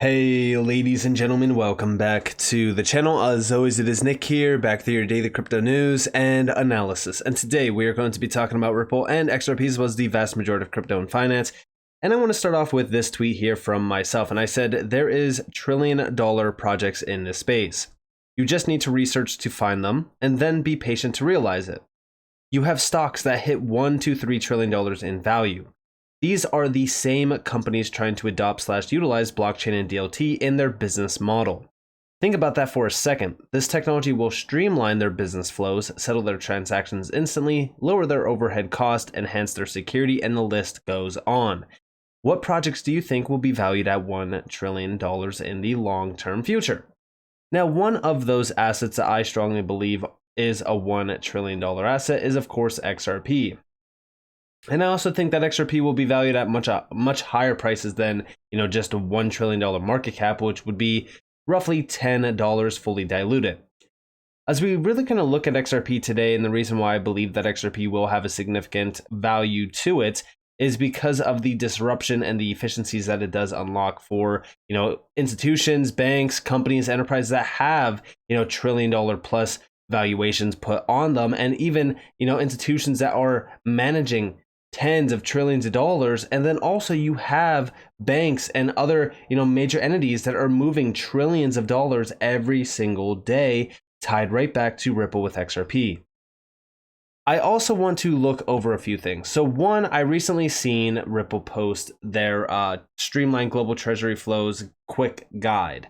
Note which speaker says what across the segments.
Speaker 1: Hey ladies and gentlemen, welcome back to the channel. As always, it is Nick here, back with your daily crypto news and analysis. And today we are going to be talking about Ripple and XRP, as well as the vast majority of crypto and finance. And I want to start off with this tweet here from myself. And I said, there is trillion-dollar projects in this space. You just need to research to find them and then be patient to realize it. You have stocks that hit $1 to $3 trillion in value. These are the same companies trying to adopt/utilize blockchain and DLT in their business model. Think about that for a second. This technology will streamline their business flows, settle their transactions instantly, lower their overhead cost, enhance their security, and the list goes on. What projects do you think will be valued at $1 trillion in the long-term future? Now, one of those assets that I strongly believe is a $1 trillion asset is, of course, XRP. And I also think that XRP will be valued at much higher prices than, just a $1 trillion market cap, which would be roughly $10 fully diluted. As we really kind of look at XRP today, and the reason why I believe that XRP will have a significant value to it is because of the disruption and the efficiencies that it does unlock for, institutions, banks, companies, enterprises that have, $1 trillion plus valuations put on them, and even, institutions that are managing tens of trillions of dollars. And then also you have banks and other, major entities that are moving trillions of dollars every single day, tied right back to Ripple with XRP. I also want to look over a few things. So one, I recently seen Ripple post their streamlined global treasury flows quick guide.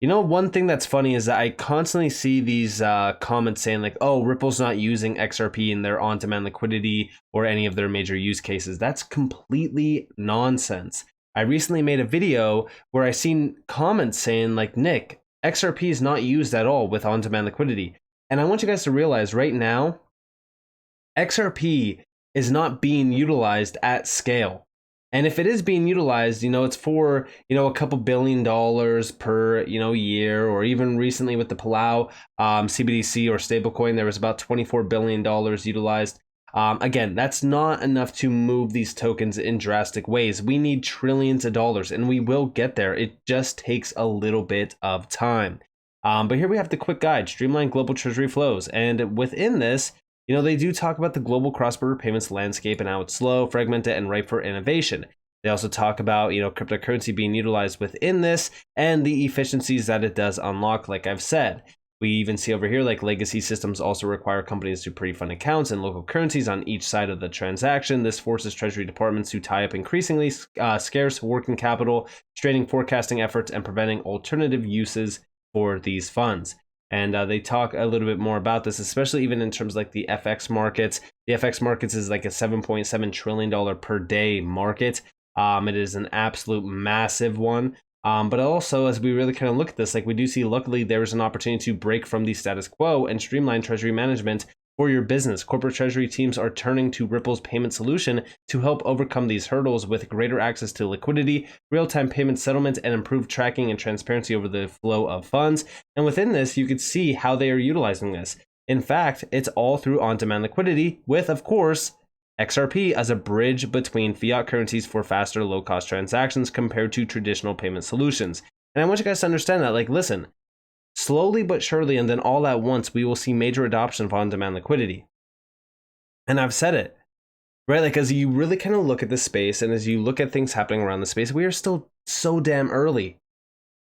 Speaker 1: One thing that's funny is that I constantly see these comments saying like, oh, Ripple's not using XRP in their on-demand liquidity or any of their major use cases. That's completely nonsense. I recently made a video where I seen comments saying like, Nick, XRP is not used at all with on-demand liquidity. And I want you guys to realize right now, XRP is not being utilized at scale. And if it is being utilized, it's for, a couple $1 billion per, year, or even recently with the Palau CBDC or stablecoin, there was about $24 billion utilized. Again, that's not enough to move these tokens in drastic ways. We need trillions of dollars, and we will get there. It just takes a little bit of time. But here we have the quick guide, streamline global treasury flows. And within this, they do talk about the global cross-border payments landscape and how it's slow, fragmented, and ripe for innovation. They also talk about, cryptocurrency being utilized within this and the efficiencies that it does unlock, like I've said. We even see over here, like legacy systems also require companies to pre-fund accounts and local currencies on each side of the transaction. This forces treasury departments to tie up increasingly scarce working capital, straining forecasting efforts, and preventing alternative uses for these funds. And they talk a little bit more about this, especially even in terms like the FX markets. The FX markets is like a $7.7 trillion per day market. It is an absolute massive one. But also, as we really kind of look at this, like we do see, luckily, there is an opportunity to break from the status quo and streamline treasury management for your business. Corporate treasury teams are turning to Ripple's payment solution to help overcome these hurdles with greater access to liquidity, real-time payment settlement, and improved tracking and transparency over the flow of funds. And within this, you could see how they are utilizing this. In fact, it's all through on-demand liquidity with, of course, XRP as a bridge between fiat currencies for faster, low-cost transactions compared to traditional payment solutions. And I want you guys to understand that, like, listen, slowly but surely, and then all at once, we will see major adoption of on-demand liquidity. And I've said it, right? Like, as you really kind of look at this space and as you look at things happening around the space, we are still so damn early.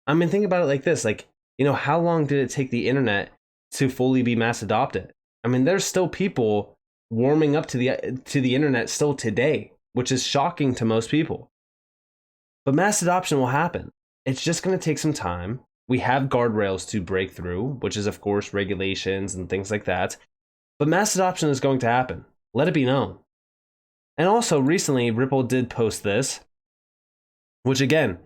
Speaker 1: I mean, think about it like this, like, how long did it take the internet to fully be mass adopted? I mean, there's still people warming up to the internet still today, which is shocking to most people. But mass adoption will happen. It's just going to take some time. We have guardrails to break through, which is, of course, regulations and things like that. But mass adoption is going to happen. Let it be known. And also, recently, Ripple did post this, which, again,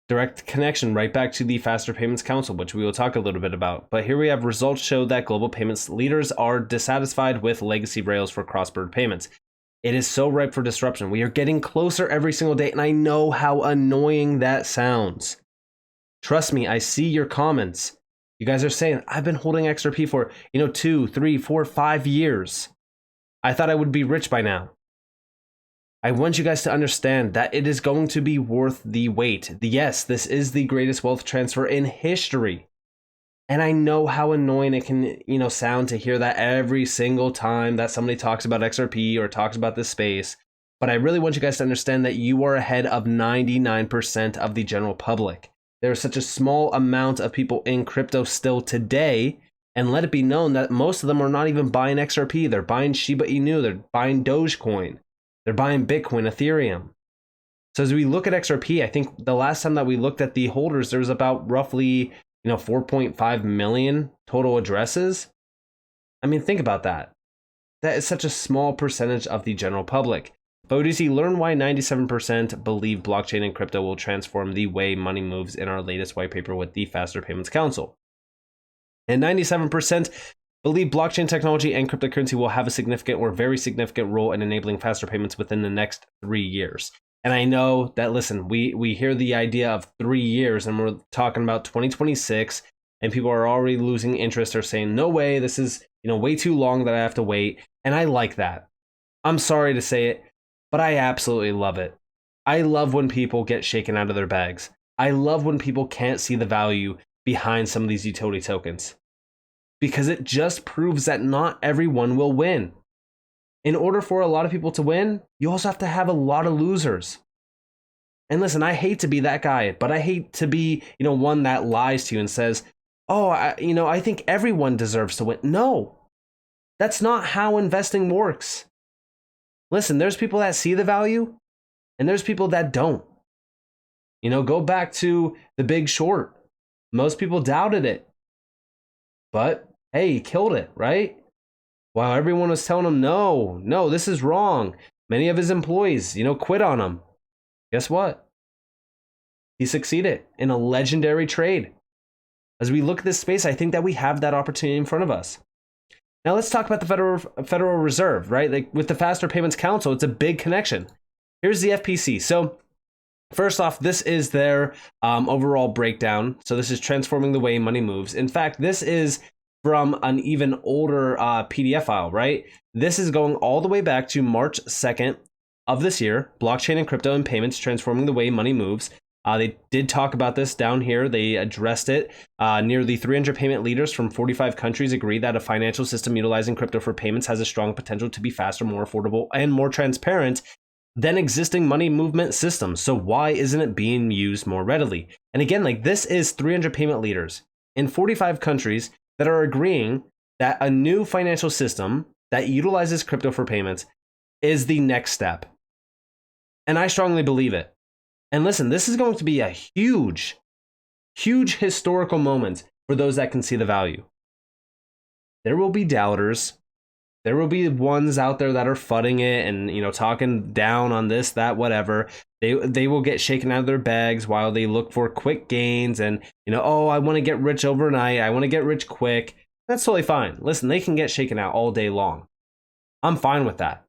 Speaker 1: direct connection right back to the Faster Payments Council, which we will talk a little bit about. But here we have results show that global payments leaders are dissatisfied with legacy rails for cross-border payments. It is so ripe for disruption. We are getting closer every single day, and I know how annoying that sounds. Trust me, I see your comments. You guys are saying, I've been holding XRP for, 2, 3, 4, 5 years. I thought I would be rich by now. I want you guys to understand that it is going to be worth the wait. Yes, this is the greatest wealth transfer in history. And I know how annoying it can, sound to hear that every single time that somebody talks about XRP or talks about this space. But I really want you guys to understand that you are ahead of 99% of the general public. There's such a small amount of people in crypto still today. And let it be known that most of them are not even buying XRP. They're buying Shiba Inu. They're buying Dogecoin. They're buying Bitcoin, Ethereum. So as we look at XRP, I think the last time that we looked at the holders, there was about roughly 4.5 million total addresses. I mean, think about that. That is such a small percentage of the general public. But we do see, learn why 97% believe blockchain and crypto will transform the way money moves in our latest white paper with the Faster Payments Council. And 97% believe blockchain technology and cryptocurrency will have a significant or very significant role in enabling faster payments within the next 3 years. And I know that, listen, we hear the idea of 3 years and we're talking about 2026 and people are already losing interest or saying, no way, this is, way too long that I have to wait. And I like that. I'm sorry to say it, but I absolutely love it. I love when people get shaken out of their bags. I love when people can't see the value behind some of these utility tokens, because it just proves that not everyone will win. In order for a lot of people to win, you also have to have a lot of losers. And listen, I hate to be that guy, but I hate to be, one that lies to you and says, oh, I think everyone deserves to win. No, that's not how investing works. Listen, there's people that see the value and there's people that don't. Go back to The Big Short. Most people doubted it, but hey, he killed it, right? While everyone was telling him, no, this is wrong. Many of his employees, quit on him. Guess what? He succeeded in a legendary trade. As we look at this space, I think that we have that opportunity in front of us. Now let's talk about the Federal Reserve, right? Like with the Faster Payments Council, it's a big connection. Here's the FPC. So first off, this is their overall breakdown. So this is transforming the way money moves. In fact, this is from an even older PDF file, right? This is going all the way back to March 2nd of this year, blockchain and crypto and payments transforming the way money moves. They did talk about this down here. They addressed it. Nearly 300 payment leaders from 45 countries agree that a financial system utilizing crypto for payments has a strong potential to be faster, more affordable, and more transparent than existing money movement systems. So why isn't it being used more readily? And again, like this is 300 payment leaders in 45 countries that are agreeing that a new financial system that utilizes crypto for payments is the next step. And I strongly believe it. And listen, this is going to be a huge, huge historical moment for those that can see the value. There will be doubters. There will be ones out there that are fudding it and, talking down on this, that, whatever. They will get shaken out of their bags while they look for quick gains and, oh, I want to get rich overnight. I want to get rich quick. That's totally fine. Listen, they can get shaken out all day long. I'm fine with that.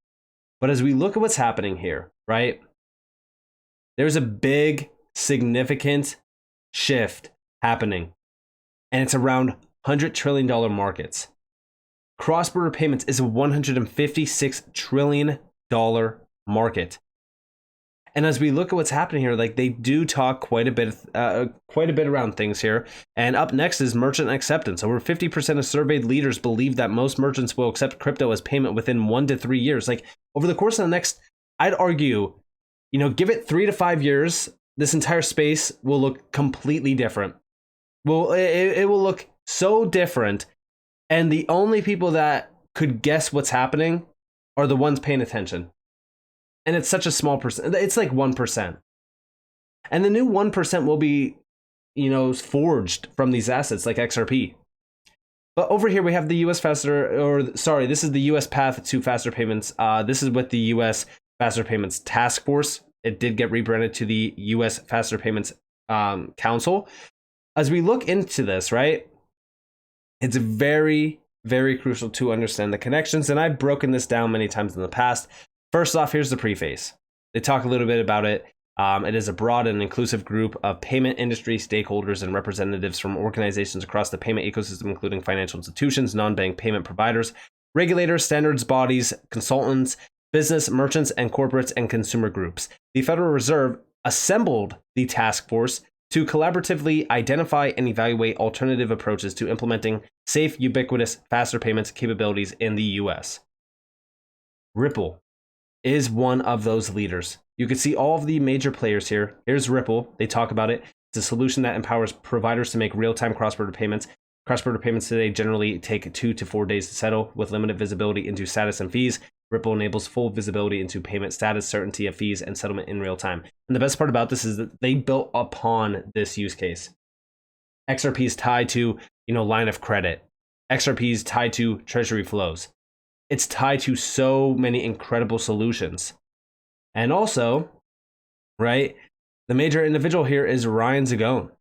Speaker 1: But as we look at what's happening here, right? There's a big, significant shift happening. And it's around $100 trillion markets. Cross-border payments is a $156 trillion market. And as we look at what's happening here, like they do talk quite a bit around things here. And up next is merchant acceptance. Over 50% of surveyed leaders believe that most merchants will accept crypto as payment within 1 to 3 years. Like over the course of the next, I'd argue, give it 3 to 5 years, this entire space will look completely different. Well, it will look so different. And the only people that could guess what's happening are the ones paying attention. And it's such a small percent. It's like 1%. And the new 1% will be, forged from these assets like XRP. But over here we have the this is the US path to faster payments. This is with the US Faster Payments Task Force. It did get rebranded to the US Faster Payments Council. As we look into this, right? It's very, very crucial to understand the connections. And I've broken this down many times in the past. First off, here's the preface. They talk a little bit about it. It is a broad and inclusive group of payment industry stakeholders and representatives from organizations across the payment ecosystem, including financial institutions, non-bank payment providers, regulators, standards bodies, consultants, business, merchants, and corporates and consumer groups. The Federal Reserve assembled the task force to collaboratively identify and evaluate alternative approaches to implementing safe, ubiquitous, faster payments capabilities in the US. Ripple is one of those leaders. You can see all of the major players here. Here's Ripple. They talk about it. It's a solution that empowers providers to make real-time cross-border payments. Cross-border payments today generally take 2 to 4 days to settle with limited visibility into status and fees. Ripple enables full visibility into payment status, certainty of fees, and settlement in real time. And the best part about this is that they built upon this use case. XRP is tied to, line of credit. XRP is tied to treasury flows. It's tied to so many incredible solutions. And also, right, the major individual here is Ryan Zagone.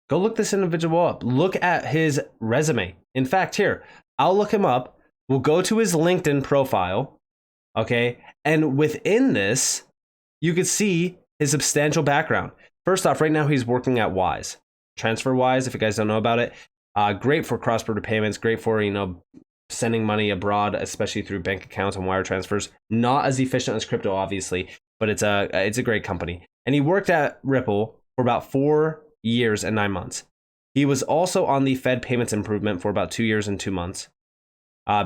Speaker 1: Go look this individual up. Look at his resume. In fact, here, I'll look him up. We'll go to his LinkedIn profile, okay? And within this, you can see his substantial background. First off, right now he's working at Wise. TransferWise, if you guys don't know about it, great for cross-border payments, great for, sending money abroad, especially through bank accounts and wire transfers. Not as efficient as crypto, obviously, but it's a great company. And he worked at Ripple for about 4 years and 9 months. He was also on the Fed payments improvement for about 2 years and 2 months.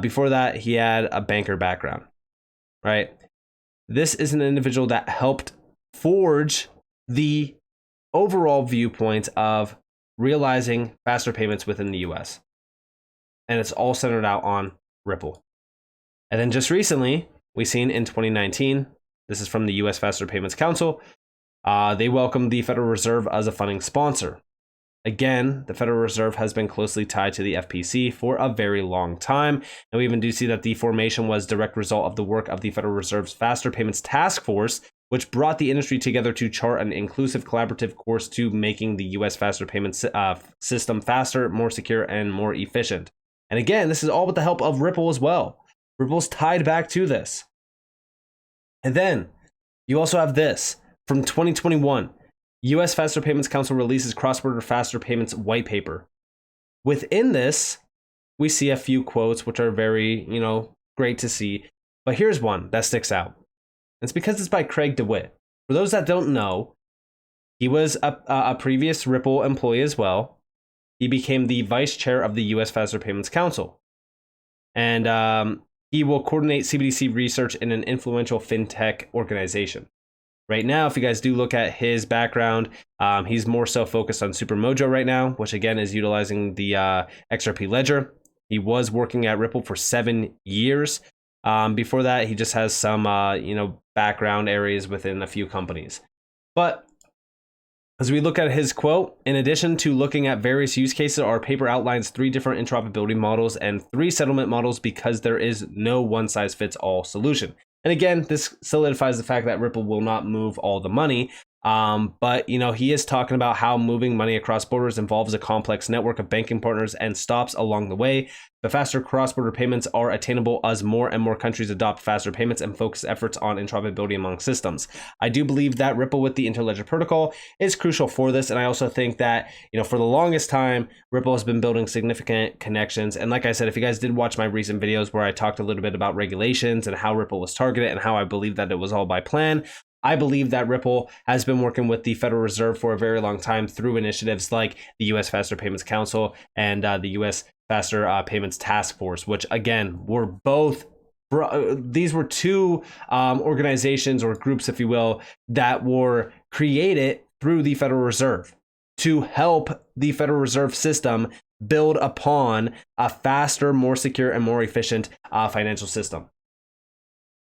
Speaker 1: Before that, he had a banker background, right? This is an individual that helped forge the overall viewpoint of realizing faster payments within the US. And it's all centered out on Ripple. And then just recently, we seen in 2019, this is from the US Faster Payments Council, they welcomed the Federal Reserve as a funding sponsor. Again, the Federal Reserve has been closely tied to the FPC for a very long time. And we even do see that the formation was a direct result of the work of the Federal Reserve's Faster Payments Task Force, which brought the industry together to chart an inclusive collaborative course to making the US faster payments system faster, more secure, and more efficient. And again, this is all with the help of Ripple as well. Ripple's tied back to this. And then you also have this from 2021. US Faster Payments Council releases cross-border faster payments white paper. Within this, we see a few quotes which are very, great to see. But here's one that sticks out. It's because it's by Craig DeWitt. For those that don't know, he was a previous Ripple employee as well. He became the vice chair of the US Faster Payments Council. And he will coordinate CBDC research in an influential fintech organization. Right now, if you guys do look at his background, he's more so focused on Supermojo right now, which again is utilizing the XRP ledger. He was working at Ripple for 7 years. Before that, he just has some, background areas within a few companies. But as we look at his quote, in addition to looking at various use cases, our paper outlines 3 different interoperability models and 3 settlement models because there is no one-size-fits-all solution. And again, this solidifies the fact that Ripple will not move all the money. But, he is talking about how moving money across borders involves a complex network of banking partners and stops along the way. The faster cross-border payments are attainable as more and more countries adopt faster payments and focus efforts on interoperability among systems. I do believe that Ripple with the Interledger protocol is crucial for this. And I also think that, for the longest time, Ripple has been building significant connections. And like I said, if you guys did watch my recent videos where I talked a little bit about regulations and how Ripple was targeted and how I believe that it was all by plan, I believe that Ripple has been working with the Federal Reserve for a very long time through initiatives like the US Faster Payments Council and the US Faster Payments Task Force, which again were both, these were 2 organizations or groups, if you will, that were created through the Federal Reserve to help the Federal Reserve system build upon a faster, more secure, and more efficient financial system.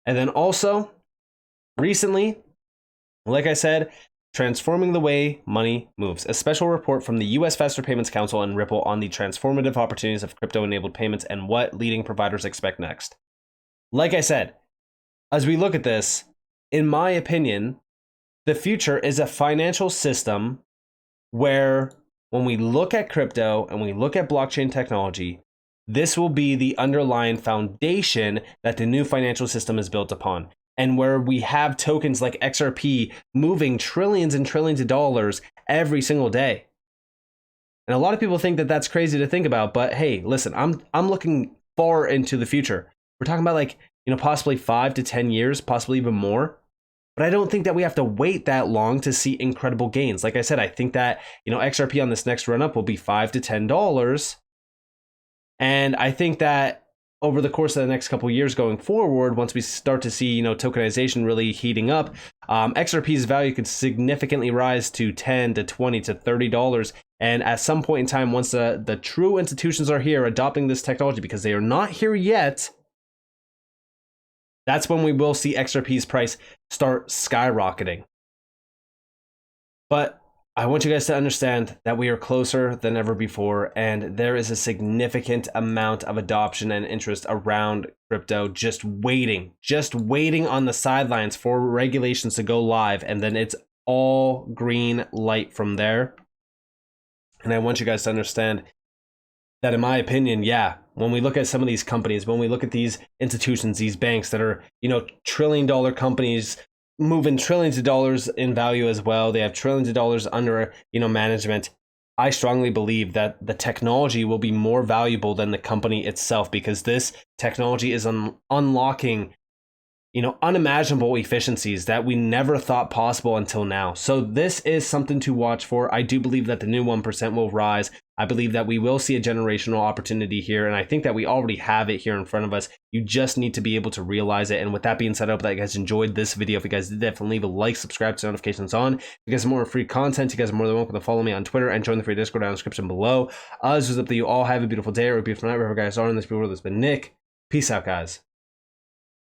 Speaker 1: And then also, recently, like I said, transforming the way money moves. A special report from the US Faster Payments Council and Ripple on the transformative opportunities of crypto-enabled payments and what leading providers expect next. Like I said, as we look at this, in my opinion, the future is a financial system where when we look at crypto and we look at blockchain technology, this will be the underlying foundation that the new financial system is built upon. And where we have tokens like XRP moving trillions and trillions of dollars every single day. And a lot of people think that that's crazy to think about, but hey, listen, I'm looking far into the future. We're talking about like possibly 5 to 10 years, possibly even more. But I don't think that we have to wait that long to see incredible gains. Like I said, I think that, XRP on this next run up will be $5 to $10. And I think that over the course of the next couple of years going forward, once we start to see, tokenization really heating up, XRP's value could significantly rise to $10 to $20 to $30. And at some point in time, once the true institutions are here adopting this technology, because they are not here yet, that's when we will see XRP's price start skyrocketing. But I want you guys to understand that we are closer than ever before, and there is a significant amount of adoption and interest around crypto just waiting on the sidelines for regulations to go live, and then it's all green light from there. And I want you guys to understand that, in my opinion, when we look at some of these companies, when we look at these institutions, these banks that are, trillion-dollar companies moving trillions of dollars in value as well, they have trillions of dollars under, management. I strongly believe that the technology will be more valuable than the company itself, because this technology is unlocking unimaginable efficiencies that we never thought possible until now. So this is something to watch for. I do believe that the new 1% will rise. I believe that we will see a generational opportunity here, and I think that we already have it here in front of us. You just need to be able to realize it. And with that being said, I hope that you guys enjoyed this video. If you guys did, definitely leave a like, subscribe, to notifications on. If you guys have more free content, you guys are more than welcome to follow me on Twitter and join the free Discord down in the description below. This was up to you all. Have a beautiful day or a beautiful night, wherever you guys are in this world. It's been Nick. Peace out, guys.